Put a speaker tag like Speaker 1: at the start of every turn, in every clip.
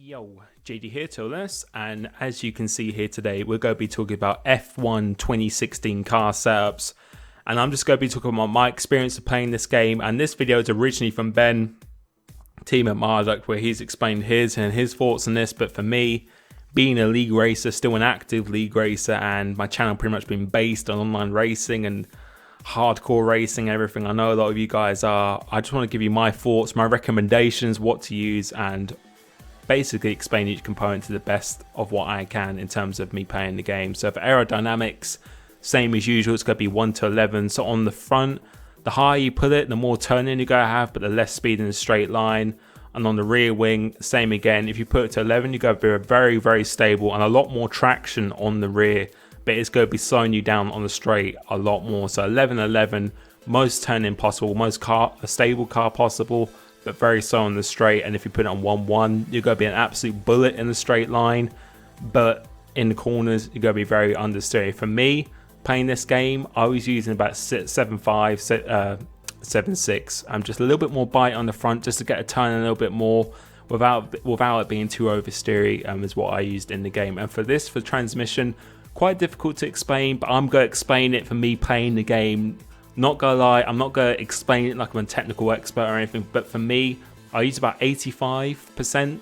Speaker 1: Yo, JD here to this, and as you can see here today, we're going to be talking about F1 2016 car setups, and I'm just going to be talking about my experience of playing this game. And this video is originally from Ben, team at Marduk, where he's explained his thoughts on this. But for me, being a league racer, still an active league racer, and my channel pretty much been based on online racing and hardcore racing and everything, I know a lot of you guys are. I just want to give you my thoughts, my recommendations, what to use, and basically explain each component to the best of what I can in terms of me playing the game. So for aerodynamics, same as usual, it's going to be 1 to 11. So on the front, the higher you put it, the more turning you're going to have, but the less speed in a straight line. And on the rear wing, same again. If you put it to 11, you're going to be very, very stable and a lot more traction on the rear, but it's going to be slowing you down on the straight a lot more. So 11, most turning possible, most stable car possible, but very slow on the straight. And if you put it on 1-1, you're going to be an absolute bullet in the straight line, but in the corners, you're going to be very understeer. For me, playing this game, I was using about 7.5, 7.6. I'm just a little bit more bite on the front, just to get a turn a little bit more without it being too oversteery, is what I used in the game. And for this, for transmission, quite difficult to explain, but I'm going to explain it for me playing the game. Not gonna lie, I'm not gonna explain it like I'm a technical expert or anything, but for me, I use about 85%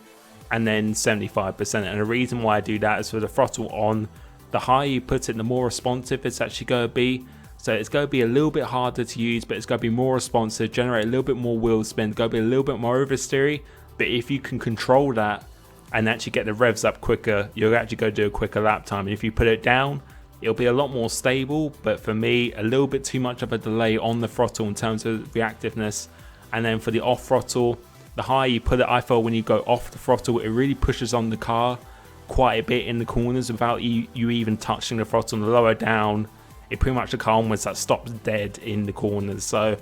Speaker 1: and then 75%. And the reason why I do that is for the throttle on, the higher you put it, the more responsive it's actually going to be. So it's going to be a little bit harder to use, but it's going to be more responsive, generate a little bit more wheel spin, going to be a little bit more oversteery. But if you can control that and actually get the revs up quicker, you're actually going to do a quicker lap time. And if you put it down, it'll be a lot more stable, but for me, a little bit too much of a delay on the throttle in terms of reactiveness. And then for the off throttle, the higher you put it, I feel when you go off the throttle, it really pushes on the car quite a bit in the corners without you even touching the throttle. And the lower down, it pretty much the car almost that stops dead in the corners. So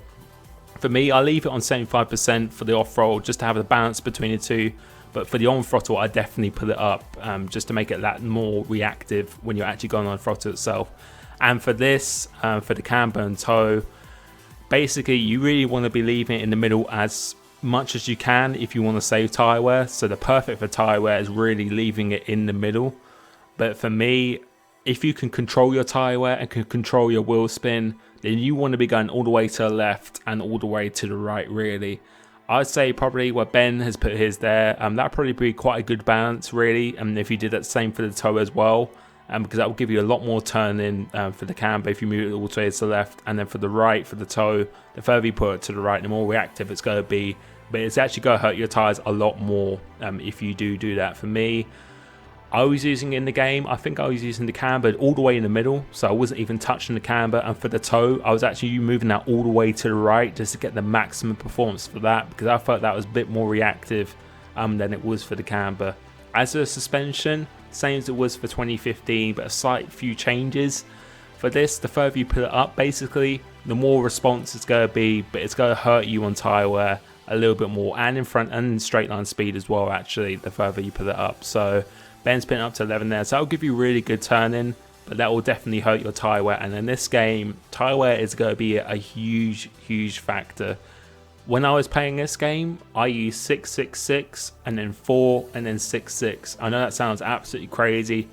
Speaker 1: for me, I leave it on 75% for the off throttle just to have the balance between the two. But for the on throttle, I definitely put it up just to make it that more reactive when you're actually going on throttle itself. And for this, for the camber and toe, basically you really want to be leaving it in the middle as much as you can if you want to save tyre wear. So the perfect for tyre wear is really leaving it in the middle. But for me, if you can control your tyre wear and can control your wheel spin, then you want to be going all the way to the left and all the way to the right, really. I'd say probably where Ben has put his there, that'd probably be quite a good balance, really. And if you did that same for the toe as well, because that will give you a lot more turning for the camber if you move it all the way to the left. And then for the right, for the toe, the further you put it to the right, the more reactive it's going to be. But it's actually going to hurt your tyres a lot more if you do that. For me, I was using in the game, I think I was using the camber all the way in the middle, so I wasn't even touching the camber. And for the toe, I was actually moving that all the way to the right just to get the maximum performance for that, because I felt that was a bit more reactive than it was for the camber. As a suspension, same as it was for 2015, but a slight few changes. For this, the further you put it up, basically, the more response it's going to be, but it's going to hurt you on tyre wear a little bit more, and in front and in straight line speed as well, actually, the further you put it up. So Ben's putting up to 11 there, so that'll give you really good turning, but that will definitely hurt your tyre wear. And in this game, tyre wear is going to be a huge factor. When I was playing this game, I used 6.66 and then 4 and then 6.6. I know that sounds absolutely crazy,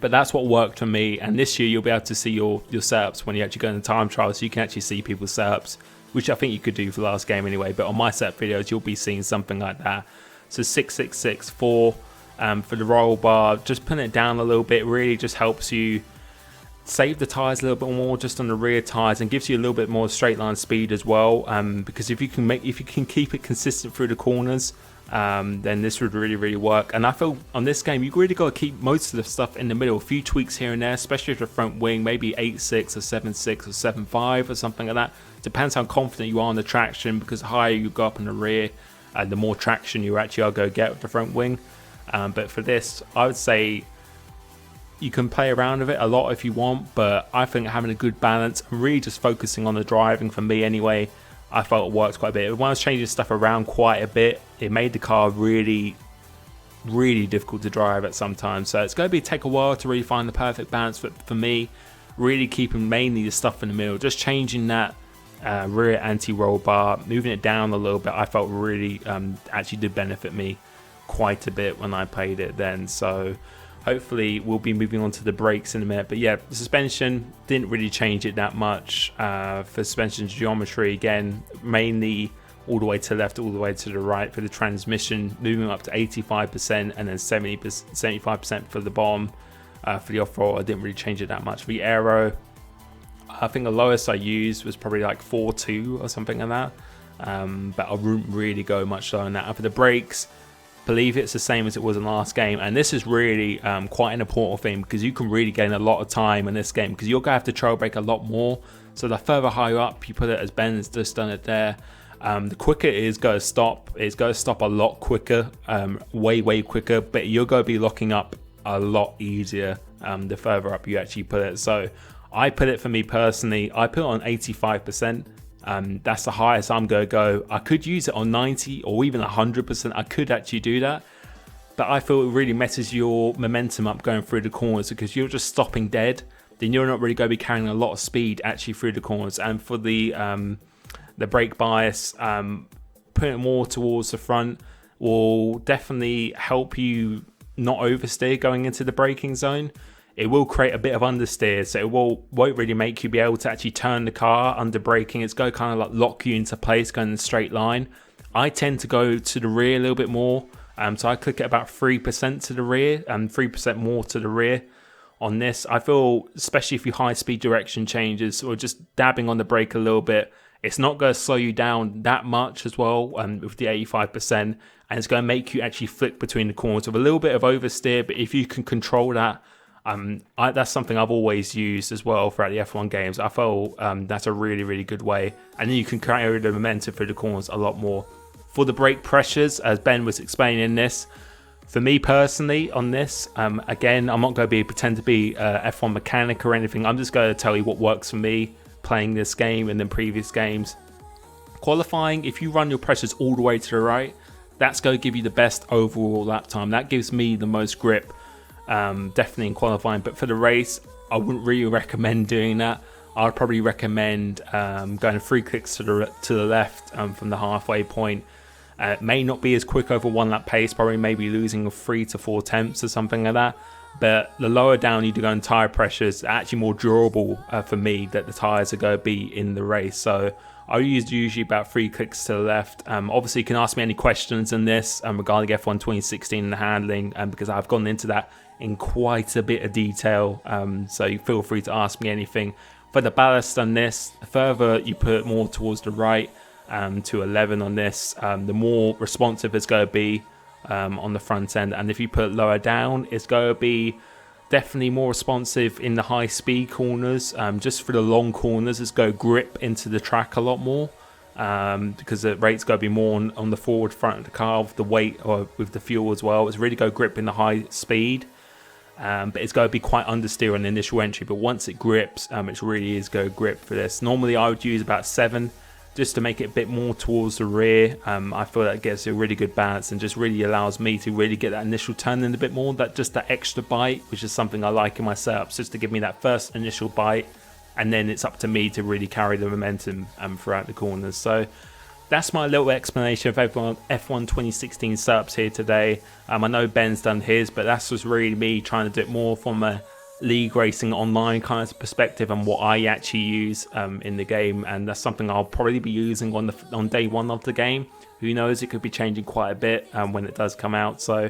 Speaker 1: but that's what worked for me. And this year you'll be able to see your setups when you actually go in the time trial, so you can actually see people's setups, which I think you could do for the last game anyway. But on my setup videos, you'll be seeing something like that. So 6.66, 4. For the roll bar, just putting it down a little bit really just helps you save the tyres a little bit more just on the rear tyres, and gives you a little bit more straight line speed as well. Because if you can keep it consistent through the corners, then this would really work. And I feel on this game you really got to keep most of the stuff in the middle, a few tweaks here and there, especially for the front wing, maybe 8.6 or 7.6 or 7.5 or something like that. Depends how confident you are on the traction, because the higher you go up in the rear, the more traction you actually are going to get with the front wing. But for this, I would say you can play around with it a lot if you want, but I think having a good balance and really just focusing on the driving, for me anyway, I felt it worked quite a bit. When I was changing stuff around quite a bit, it made the car really difficult to drive at some times. So it's going to take a while to really find the perfect balance. But for me, really keeping mainly the stuff in the middle, just changing that rear anti-roll bar, moving it down a little bit, I felt really actually did benefit me quite a bit when I played it then. So hopefully we'll be moving on to the brakes in a minute. But yeah, the suspension didn't really change it that much. For suspension geometry, again, mainly all the way to the left, all the way to the right. For the transmission, moving up to 85% and then 75% for the bottom. For the off-road, I didn't really change it that much. For the aero, I think the lowest I used was probably like 4.2 or something like that. But I wouldn't really go much lower than that. And for the brakes, believe it's the same as it was in the last game. And this is really quite an important thing, because you can really gain a lot of time in this game, because you're going to have to trail brake a lot more. So the further higher up you put it, as Ben has just done it there, the quicker it is going to stop. It's going to stop a lot quicker, way quicker, but you're going to be locking up a lot easier the further up you actually put it. So I put it, for me personally, I put it on 85%. That's the highest I'm going to go. I could use it on 90 or even 100%. I could actually do that, but I feel it really messes your momentum up going through the corners, because you're just stopping dead. Then you're not really going to be carrying a lot of speed actually through the corners. And for the brake bias, putting it more towards the front will definitely help you not oversteer going into the braking zone. It will create a bit of understeer, so it won't really make you be able to actually turn the car under braking. It's going to kind of like lock you into place going in a straight line. I tend to go to the rear a little bit more, so I click at about 3% to the rear and 3% more to the rear on this. I feel, especially if you high speed direction changes or just dabbing on the brake a little bit, it's not going to slow you down that much as well with the 85%, and it's going to make you actually flick between the corners with a little bit of oversteer. But if you can control that, that's something I've always used as well throughout the F1 games. I feel that's a really good way, and then you can carry the momentum through the corners a lot more. For the brake pressures, as Ben was explaining this, for me personally on this, again, I'm not going to pretend to be F1 mechanic or anything. I'm just going to tell you what works for me playing this game and then previous games. Qualifying, if you run your pressures all the way to the right, that's going to give you the best overall lap time. That gives me the most grip, definitely in qualifying. But for the race, I wouldn't really recommend doing that. I would probably recommend going 3 clicks to the left from the halfway point. It may not be as quick over 1 lap pace, probably maybe losing 3 to 4 tenths or something like that. But the lower down you do go in tyre pressures, actually more durable for me, that the tyres are going to be in the race. So I use usually about 3 clicks to the left. Obviously, you can ask me any questions on this regarding F1 2016 and the handling, because I've gone into that in quite a bit of detail. So you feel free to ask me anything. For the ballast on this, the further you put it more towards the right, to 11 on this, the more responsive it's going to be on the front end. And if you put lower down, it's going to be definitely more responsive in the high speed corners. Just for the long corners, it's going to grip into the track a lot more, because the rate's going to be more on the forward front of the car with the weight or with the fuel as well. It's really going to grip in the high speed, but it's going to be quite understeer on the initial entry. But once it grips, it really is going to grip for this. Normally I would use about 7 just to make it a bit more towards the rear. I feel that gets a really good balance and just really allows me to really get that initial turn in a bit more, that extra bite, which is something I like in my setups, just to give me that first initial bite, and then it's up to me to really carry the momentum throughout the corners. So that's my little explanation of F1 2016 setups here today. I know Ben's done his, but that's just really me trying to do it more from a league racing online kind of perspective and what I actually use in the game, and that's something I'll probably be using on day 1 of the game. Who knows, it could be changing quite a bit when it does come out. So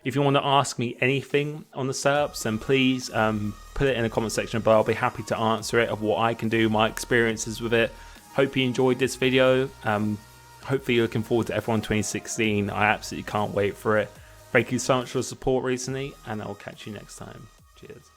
Speaker 1: if you want to ask me anything on the setups, then please put it in the comment section below. I'll be happy to answer it, of what I can do, my experiences with it. Hope you enjoyed this video. Hopefully you're looking forward to F1 2016. I absolutely can't wait for it. Thank you so much for the support recently, and I'll catch you next time. Cheers.